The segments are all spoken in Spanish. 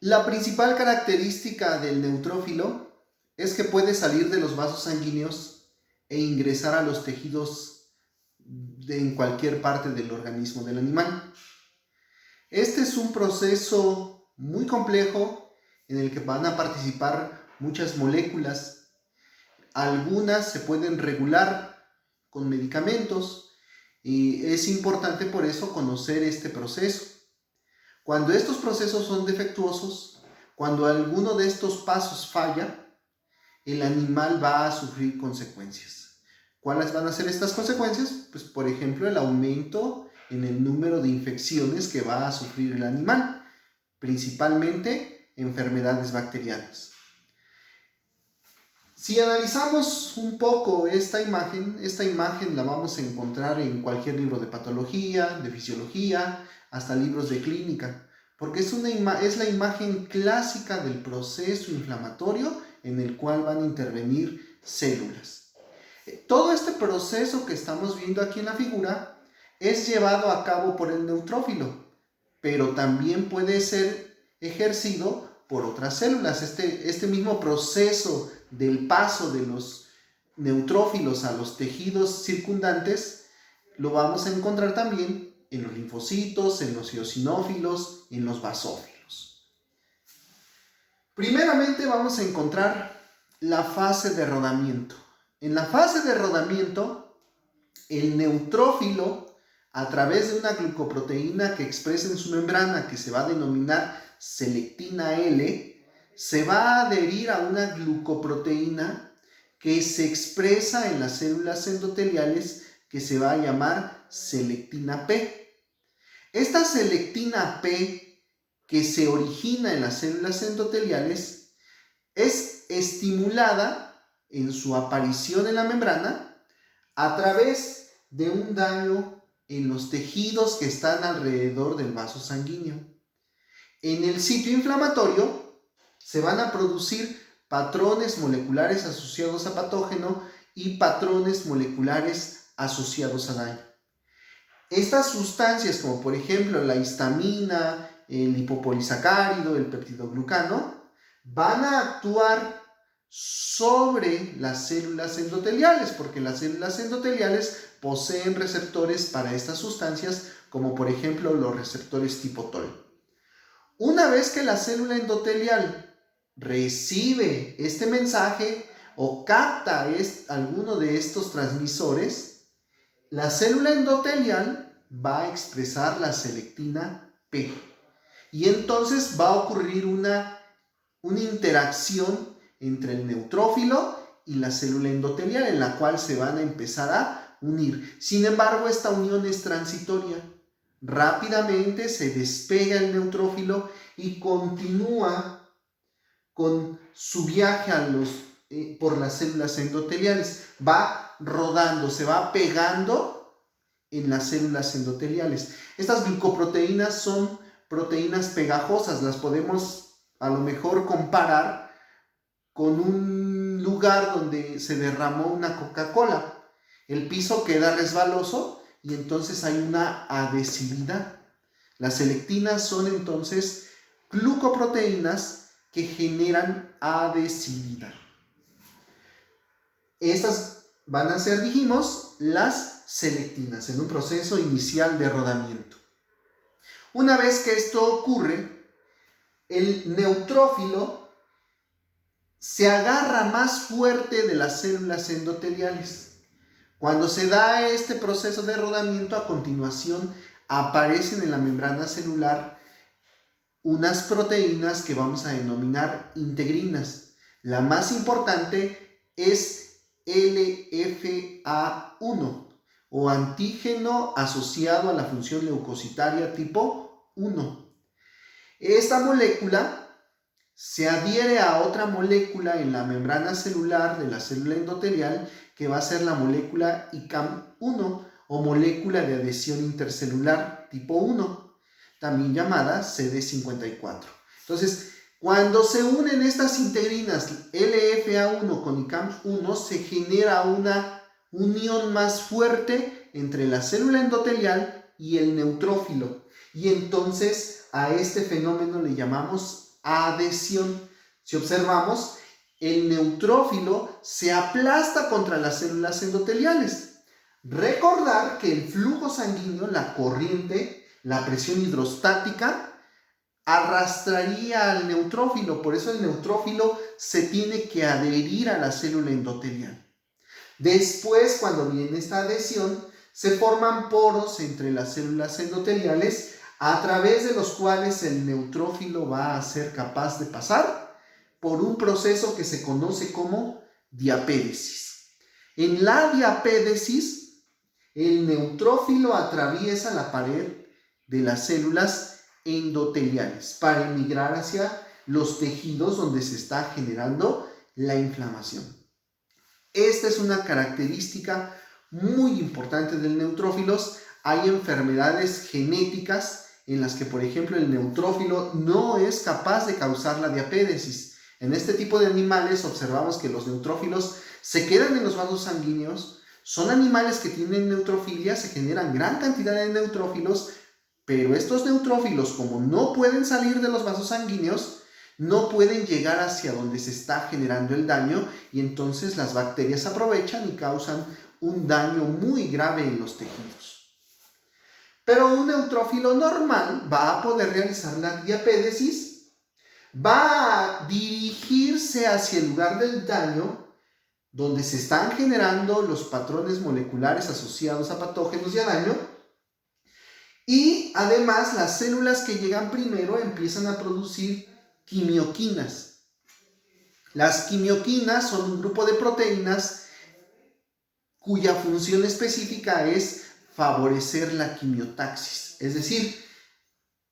La principal característica del neutrófilo es que puede salir de los vasos sanguíneos e ingresar a los tejidos en cualquier parte del organismo del animal. Este es un proceso muy complejo en el que van a participar muchas moléculas. Algunas se pueden regular con medicamentos y es importante por eso conocer este proceso. Cuando estos procesos son defectuosos, cuando alguno de estos pasos falla, el animal va a sufrir consecuencias. ¿Cuáles van a ser estas consecuencias? Pues, por ejemplo, el aumento en el número de infecciones que va a sufrir el animal, principalmente enfermedades bacterianas. Si analizamos un poco esta imagen la vamos a encontrar en cualquier libro de patología, de fisiología, hasta libros de clínica, porque es la imagen clásica del proceso inflamatorio en el cual van a intervenir células. Todo este proceso que estamos viendo aquí en la figura es llevado a cabo por el neutrófilo, pero también puede ser ejercido por otras células. Este mismo proceso del paso de los neutrófilos a los tejidos circundantes lo vamos a encontrar también en los linfocitos, en los eosinófilos, en los basófilos. Primeramente vamos a encontrar la fase de rodamiento. En la fase de rodamiento, el neutrófilo, a través de una glucoproteína que expresa en su membrana, que se va a denominar selectina L, se va a adherir a una glucoproteína que se expresa en las células endoteliales, que se va a llamar selectina P. Esta selectina P, que se origina en las células endoteliales, es estimulada en su aparición en la membrana a través de un daño en los tejidos que están alrededor del vaso sanguíneo. En el sitio inflamatorio se van a producir patrones moleculares asociados a patógeno y patrones moleculares asociados a daño. Estas sustancias, como por ejemplo la histamina, el lipopolisacárido, el peptidoglucano, van a actuar sobre las células endoteliales, porque las células endoteliales poseen receptores para estas sustancias, como por ejemplo los receptores tipo TOL. Una vez que la célula endotelial recibe este mensaje o capta alguno de estos transmisores, la célula endotelial va a expresar la selectina P. Y entonces va a ocurrir una interacción entre el neutrófilo y la célula endotelial, en la cual se van a empezar a unir. Sin embargo, esta unión es transitoria. Rápidamente se despega el neutrófilo y continúa con su viaje por las células endoteliales. Va rodando, se va pegando en las células endoteliales. Estas glicoproteínas son proteínas pegajosas, las podemos a lo mejor comparar con un lugar donde se derramó una Coca-Cola. El piso queda resbaloso y entonces hay una adhesividad. Las selectinas son entonces glucoproteínas que generan adhesividad. Estas van a ser, dijimos, las selectinas en un proceso inicial de rodamiento. Una vez que esto ocurre, el neutrófilo se agarra más fuerte de las células endoteliales. Cuando se da este proceso de rodamiento, a continuación aparecen en la membrana celular unas proteínas que vamos a denominar integrinas. La más importante es LFA1 o antígeno asociado a la función leucocitaria tipo 1. Esta molécula se adhiere a otra molécula en la membrana celular de la célula endotelial, que va a ser la molécula ICAM1 o molécula de adhesión intercelular tipo 1, también llamada CD54. Entonces, cuando se unen estas integrinas LFA1 con ICAM1, se genera una unión más fuerte entre la célula endotelial y el neutrófilo. Y entonces a este fenómeno le llamamos adhesión. Si observamos, el neutrófilo se aplasta contra las células endoteliales. Recordar que el flujo sanguíneo, la corriente, la presión hidrostática, arrastraría al neutrófilo. Por eso el neutrófilo se tiene que adherir a la célula endotelial. Después, cuando viene esta adhesión, se forman poros entre las células endoteliales a través de los cuales el neutrófilo va a ser capaz de pasar por un proceso que se conoce como diapédesis. En la diapédesis, el neutrófilo atraviesa la pared de las células endoteliales para emigrar hacia los tejidos donde se está generando la inflamación. Esta es una característica muy importante del neutrófilos. Hay enfermedades genéticas en las que, por ejemplo, el neutrófilo no es capaz de causar la diapédesis. En este tipo de animales observamos que los neutrófilos se quedan en los vasos sanguíneos. Son animales que tienen neutrofilia, se generan gran cantidad de neutrófilos, pero estos neutrófilos, como no pueden salir de los vasos sanguíneos, no pueden llegar hacia donde se está generando el daño, y entonces las bacterias aprovechan y causan un daño muy grave en los tejidos. Pero un neutrófilo normal va a poder realizar la diapédesis, va a dirigirse hacia el lugar del daño donde se están generando los patrones moleculares asociados a patógenos y a daño, y además las células que llegan primero empiezan a producir quimioquinas. Las quimioquinas son un grupo de proteínas cuya función específica es favorecer la quimiotaxis. Es decir,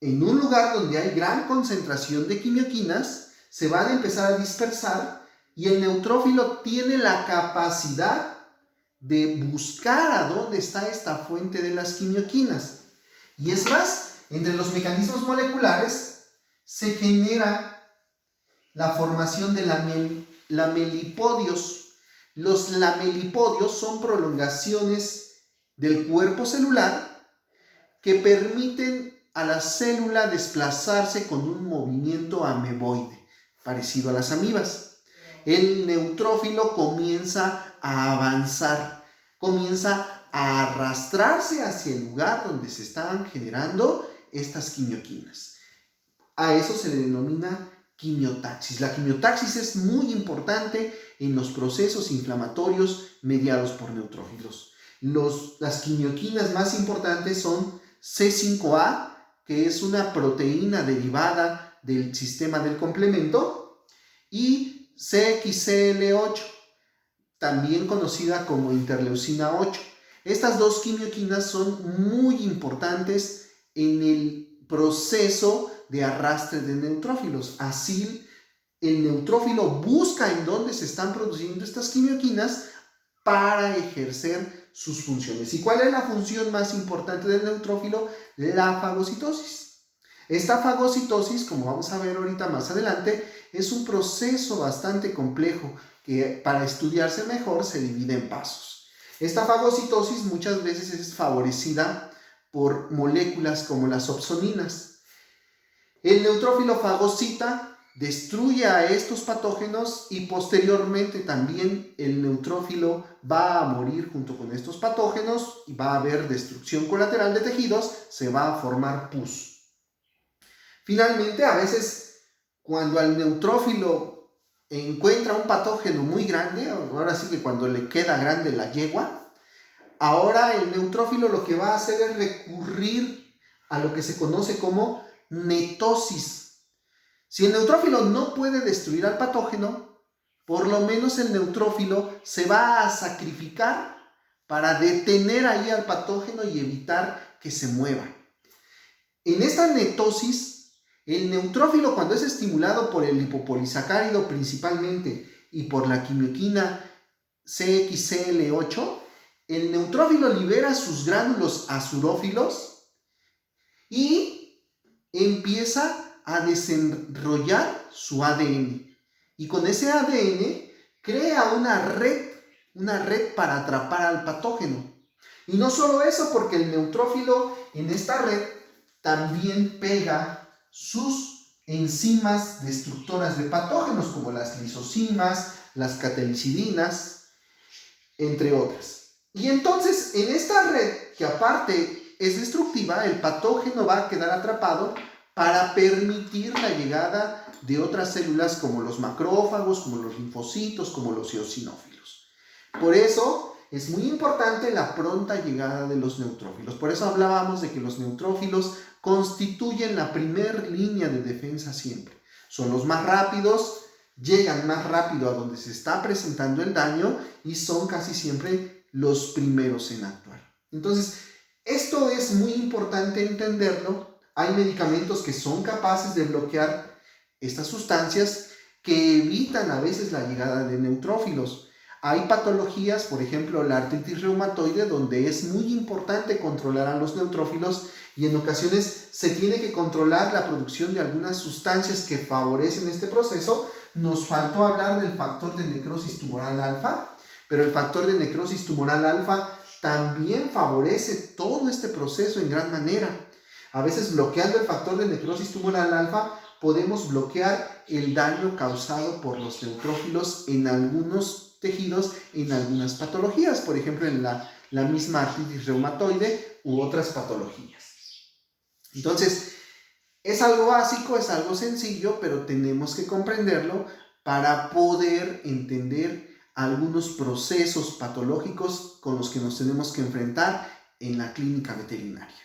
en un lugar donde hay gran concentración de quimioquinas, se van a empezar a dispersar y el neutrófilo tiene la capacidad de buscar a dónde está esta fuente de las quimioquinas. Y es más, entre los mecanismos moleculares se genera la formación de lamelipodios. Los lamelipodios son prolongaciones del cuerpo celular que permiten a la célula desplazarse con un movimiento ameboide, parecido a las amibas. El neutrófilo comienza a avanzar, comienza a arrastrarse hacia el lugar donde se están generando estas quimioquinas. A eso se le denomina quimiotaxis. La quimiotaxis es muy importante en los procesos inflamatorios mediados por neutrófilos. Las quimioquinas más importantes son C5A, que es una proteína derivada del sistema del complemento, y CXCL8, también conocida como interleucina 8. Estas dos quimioquinas son muy importantes en el proceso de arrastre de neutrófilos. Así, el neutrófilo busca en dónde se están produciendo estas quimioquinas para ejercer sus funciones. ¿Y cuál es la función más importante del neutrófilo? La fagocitosis. Esta fagocitosis, como vamos a ver ahorita más adelante, es un proceso bastante complejo que, para estudiarse mejor, se divide en pasos. Esta fagocitosis muchas veces es favorecida por moléculas como las opsoninas. El neutrófilo fagocita, destruye a estos patógenos y posteriormente también el neutrófilo va a morir junto con estos patógenos y va a haber destrucción colateral de tejidos, se va a formar pus. Finalmente, a veces cuando al neutrófilo encuentra un patógeno muy grande, ahora sí que cuando le queda grande la yegua, ahora el neutrófilo lo que va a hacer es recurrir a lo que se conoce como netosis. Si el neutrófilo no puede destruir al patógeno, por lo menos el neutrófilo se va a sacrificar para detener ahí al patógeno y evitar que se mueva. En esta netosis, el neutrófilo, cuando es estimulado por el lipopolisacárido principalmente y por la quimioquina CXCL8, el neutrófilo libera sus gránulos azurófilos y empieza a desenrollar su ADN. Y con ese ADN crea una red para atrapar al patógeno. Y no solo eso, porque el neutrófilo en esta red también pega sus enzimas destructoras de patógenos como las lisocimas, las catelicidinas, entre otras. Y entonces en esta red, que aparte es destructiva, el patógeno va a quedar atrapado para permitir la llegada de otras células como los macrófagos, como los linfocitos, como los eosinófilos. Por eso es muy importante la pronta llegada de los neutrófilos. Por eso hablábamos de que los neutrófilos constituyen la primera línea de defensa siempre. Son los más rápidos, llegan más rápido a donde se está presentando el daño y son casi siempre los primeros en actuar. Entonces, esto es muy importante entenderlo. Hay medicamentos que son capaces de bloquear estas sustancias que evitan a veces la llegada de neutrófilos. Hay patologías, por ejemplo, la artritis reumatoide, donde es muy importante controlar a los neutrófilos y en ocasiones se tiene que controlar la producción de algunas sustancias que favorecen este proceso. Nos faltó hablar del factor de necrosis tumoral alfa, pero el factor de necrosis tumoral alfa también favorece todo este proceso en gran manera. A veces bloqueando el factor de necrosis tumoral alfa podemos bloquear el daño causado por los neutrófilos en algunos tejidos, en algunas patologías, por ejemplo en la misma artritis reumatoide u otras patologías. Entonces, es algo básico, es algo sencillo, pero tenemos que comprenderlo para poder entender algunos procesos patológicos con los que nos tenemos que enfrentar en la clínica veterinaria.